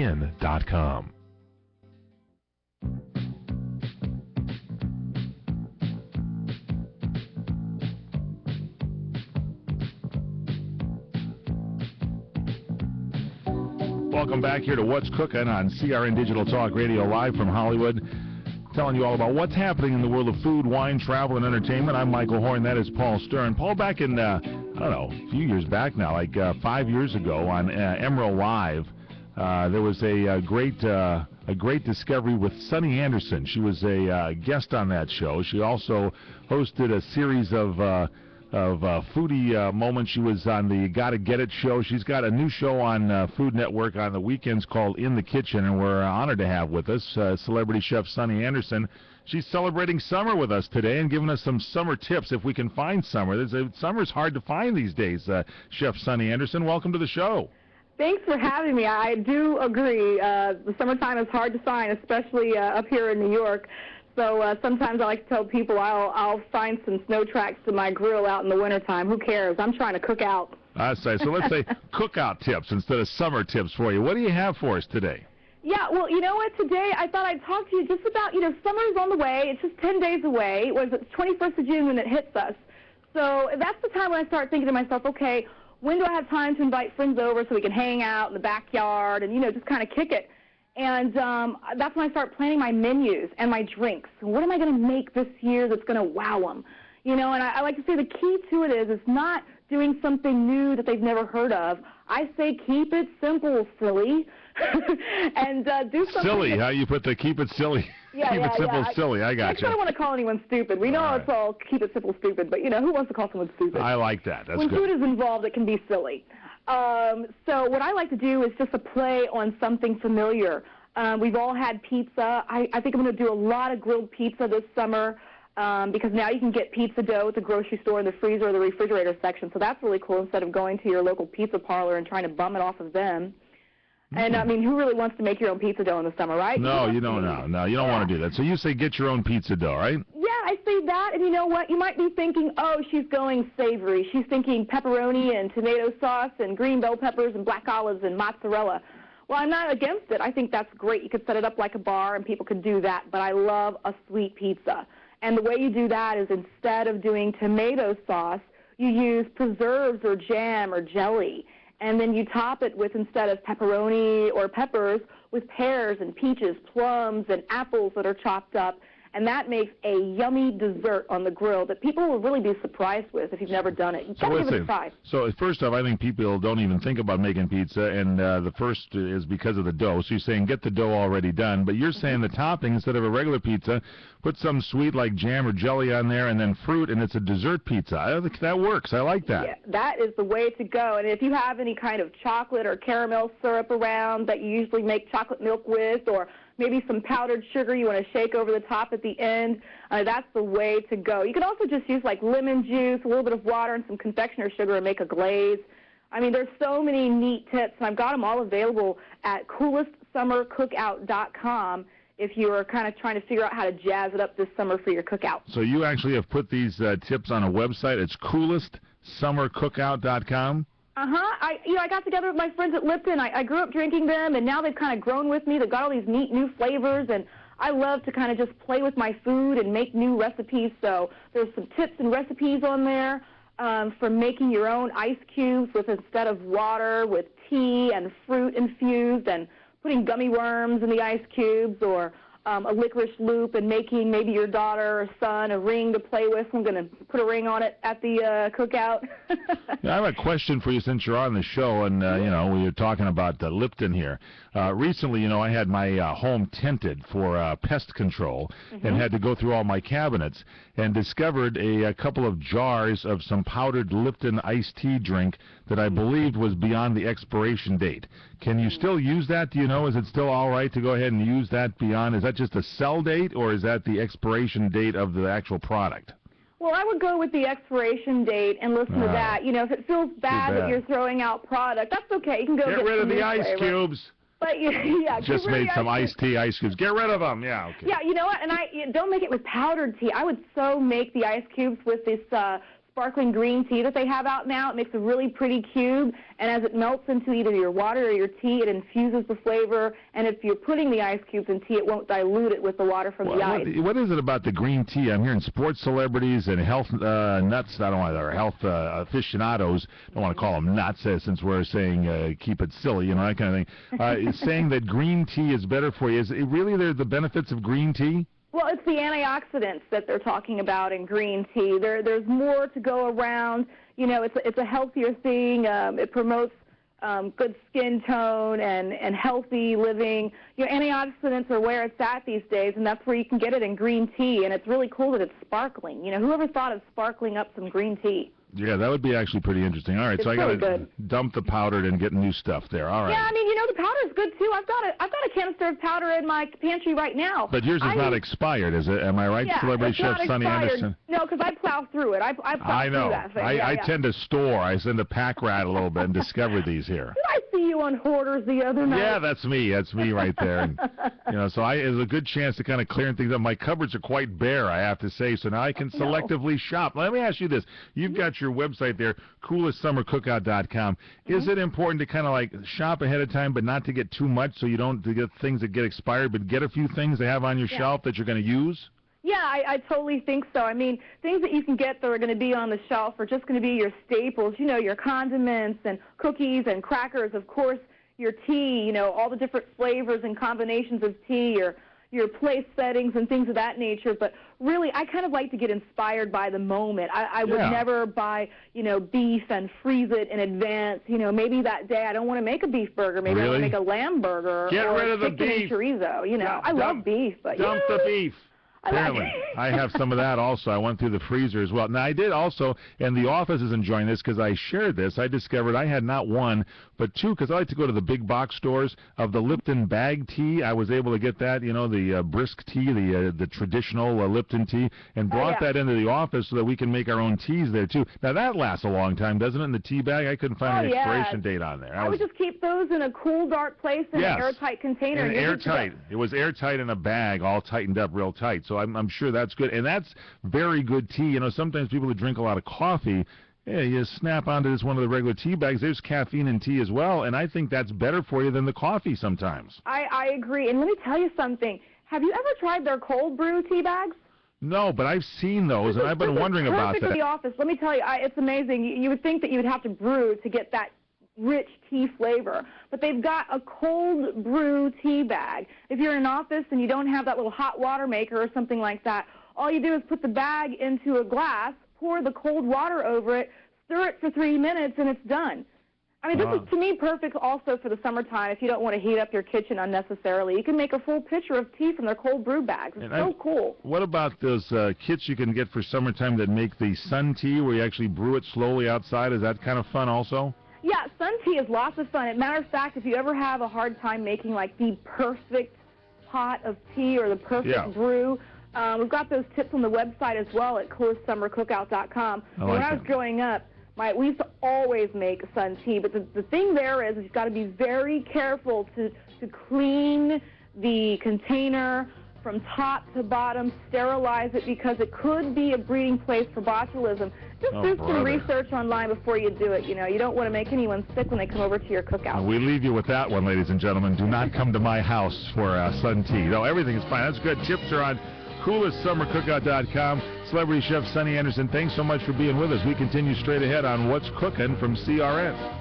CRN.com. Welcome back here to What's Cooking on CRN Digital Talk Radio, live from Hollywood, telling you all about what's happening in the world of food, wine, travel, and entertainment. I'm Michael Horn. That is Paul Stern. Paul, back in, I don't know, a few years back now, like 5 years ago on Emerald Live, there was a great discovery with Sunny Anderson. She was a guest on that show. She also hosted a series of foodie moments. She was on the Gotta Get It show. She's got a new show on Food Network on the weekends called In the Kitchen, and we're honored to have with us celebrity chef Sunny Anderson. She's celebrating summer with us today and giving us some summer tips if we can find summer. Summer's hard to find these days. Chef Sunny Anderson, welcome to the show. Thanks for having me. I do agree. The summertime is hard to find, especially up here in New York. So sometimes I like to tell people I'll find some snow tracks to my grill out in the wintertime. Who cares? I'm trying to cook out. That's right. So let's say cookout tips instead of summer tips for you. What do you have for us today? Yeah, well, you know what? Today I thought I'd talk to you just about, summer's on the way. It's just 10 days away. It was the 21st of June when it hits us. So that's the time when I start thinking to myself, okay, when do I have time to invite friends over so we can hang out in the backyard and, just kind of kick it? And that's when I start planning my menus and my drinks. What am I going to make this year that's going to wow them? And I like to say the key to it is not doing something new that they've never heard of. I say keep it simple, silly, and do something. Silly, how you put the keep it silly. Yeah, keep it simple, silly. I got you. I don't want to call anyone stupid. We know it's all keep it simple, stupid, but who wants to call someone stupid? I like that. That's when good. Food is involved, it can be silly. So what I like to do is just a play on something familiar. We've all had pizza. I think I'm going to do a lot of grilled pizza this summer because now you can get pizza dough at the grocery store in the freezer or the refrigerator section. So that's really cool instead of going to your local pizza parlor and trying to bum it off of them. And, who really wants to make your own pizza dough in the summer, right? No, you don't. No, you don't want to do that. So you say get your own pizza dough, right? Yeah, I say that, and you know what? You might be thinking, oh, she's going savory. She's thinking pepperoni and tomato sauce and green bell peppers and black olives and mozzarella. Well, I'm not against it. I think that's great. You could set it up like a bar, and people could do that. But I love a sweet pizza. And the way you do that is instead of doing tomato sauce, you use preserves or jam or jelly. And then you top it with, instead of pepperoni or peppers, with pears and peaches, plums, and apples that are chopped up. And that makes a yummy dessert on the grill that people will really be surprised with if you've never done it. You've got to give it a try. So first off, I think people don't even think about making pizza, and the first is because of the dough. So you're saying get the dough already done, but you're saying the topping, instead of a regular pizza, put some sweet like jam or jelly on there and then fruit, and it's a dessert pizza. I think that works. I like that. Yeah, that is the way to go. And if you have any kind of chocolate or caramel syrup around that you usually make chocolate milk with, or maybe some powdered sugar you want to shake over the top at the end, that's the way to go. You can also just use like lemon juice, a little bit of water, and some confectioner's sugar and make a glaze. I mean, there's so many neat tips, and I've got them all available at coolestsummercookout.com if you're kind of trying to figure out how to jazz it up this summer for your cookout. So you actually have put these tips on a website. It's coolestsummercookout.com? I got together with my friends at Lipton. I grew up drinking them, and now they've kind of grown with me. They've got all these neat new flavors, and I love to kind of just play with my food and make new recipes. So there's some tips and recipes on there for making your own ice cubes with, instead of water, with tea and fruit infused, and putting gummy worms in the ice cubes, or a licorice loop, and making maybe your daughter or son a ring to play with. I'm going to put a ring on it at the cookout. Yeah, I have a question for you since you're on the show, and we were talking about Lipton here. Recently, I had my home tinted for pest control, and had to go through all my cabinets, and discovered a couple of jars of some powdered Lipton iced tea drink that I believed was beyond the expiration date. Can you still use that? Do you know? Is it still all right to go ahead and use that beyond? Is that just a sell date, or is that the expiration date of the actual product? Well, I would go with the expiration date and listen to that. If it feels bad that you're throwing out product, that's okay. You can go get rid of the ice cubes. But yeah, just made some iced tea ice cubes. Get rid of them. Yeah, okay. Yeah, you know what? And don't make it with powdered tea. I would so make the ice cubes with this sparkling green tea that they have out now. It makes a really pretty cube, and as it melts into either your water or your tea, it infuses the flavor. And if you're putting the ice cubes in tea, it won't dilute it with the water from the ice. What is it about the green tea? I'm hearing sports celebrities and health nuts, I don't want to, or health aficionados, don't want to call them nuts since we're saying keep it silly, that kind of thing, saying that green tea is better for you. Is it really the benefits of green tea? Well, it's the antioxidants that they're talking about in green tea. There's more to go around. It's a healthier thing. It promotes good skin tone and healthy living. Antioxidants are where it's at these days, and that's where you can get it in green tea. And it's really cool that it's sparkling. Whoever thought of sparkling up some green tea? Yeah, that would be actually pretty interesting. All right, it's so I got really to dump the powdered and get new stuff there. All right. Yeah, the powder is good too. I've got a canister of powder in my pantry right now. But yours is not expired, is it? Am I right, yeah, Celebrity Chef Sonny Anderson? No, because I plow through it. I plow through that thing. I tend to store. I send a pack rat a little bit and discover these here. Did I see you on Hoarders the other night? Yeah, that's me. That's me right there. And, so there's a good chance to kind of clear things up. My cupboards are quite bare, I have to say, so now I can selectively shop. Let me ask you this. You've got your website there, coolestsummercookout.com. Is it important to kind of like shop ahead of time but not to get too much so you don't get things that get expired, but get a few things to have on your shelf that you're going to use? Yeah, I totally think so. Things that you can get that are going to be on the shelf are just going to be your staples, your condiments and cookies and crackers, of course, your tea, all the different flavors and combinations of tea, your place settings and things of that nature. But really, I kind of like to get inspired by the moment. I would never buy, beef and freeze it in advance. Maybe that day I don't want to make a beef burger. Maybe I want to make a lamb burger or rid of the chicken beef. And chorizo. I love beef, but dump the beef. Apparently. I have some of that also. I went through the freezer as well. Now, I did also, and the office is enjoying this because I shared this. I discovered I had not one, but two, because I like to go to the big box stores of the Lipton bag tea. I was able to get that, the brisk tea, the traditional Lipton tea, and brought that into the office so that we can make our own teas there, too. Now, that lasts a long time, doesn't it, in the tea bag? I couldn't find an expiration date on there. I would just keep those in a cool, dark place in an airtight container. And airtight. It was airtight in a bag, all tightened up real tight. So I'm sure that's good. And that's very good tea. Sometimes people that drink a lot of coffee, you snap onto one of the regular tea bags. There's caffeine in tea as well, and I think that's better for you than the coffee sometimes. I agree. And let me tell you something. Have you ever tried their cold brew tea bags? No, but I've seen those, and I've been wondering about that. Perfect for the office. Let me tell you, it's amazing. You would think that you would have to brew to get that rich tea flavor, but they've got a cold brew tea bag. If you're in an office and you don't have that little hot water maker or something like that, all you do is put the bag into a glass, pour the cold water over it, stir it for 3 minutes, and it's done. This is, to me, perfect also for the summertime if you don't want to heat up your kitchen unnecessarily. You can make a full pitcher of tea from their cold brew bags. It's so cool. What about those kits you can get for summertime that make the sun tea where you actually brew it slowly outside? Is that kind of fun also? Yeah, sun tea is lots of fun. As a matter of fact, if you ever have a hard time making like the perfect pot of tea or the perfect brew, we've got those tips on the website as well at coolestsummercookout.com. When I was growing up, we used to always make sun tea, but the thing there is you've got to be very careful to clean the container from top to bottom, sterilize it because it could be a breeding place for botulism. Just do some research online before you do it. You don't want to make anyone sick when they come over to your cookout. We leave you with that one, ladies and gentlemen. Do not come to my house for sun tea. No, everything is fine. That's good. Tips are on coolestsummercookout.com. Celebrity Chef Sonny Anderson, thanks so much for being with us. We continue straight ahead on What's Cooking from CRN.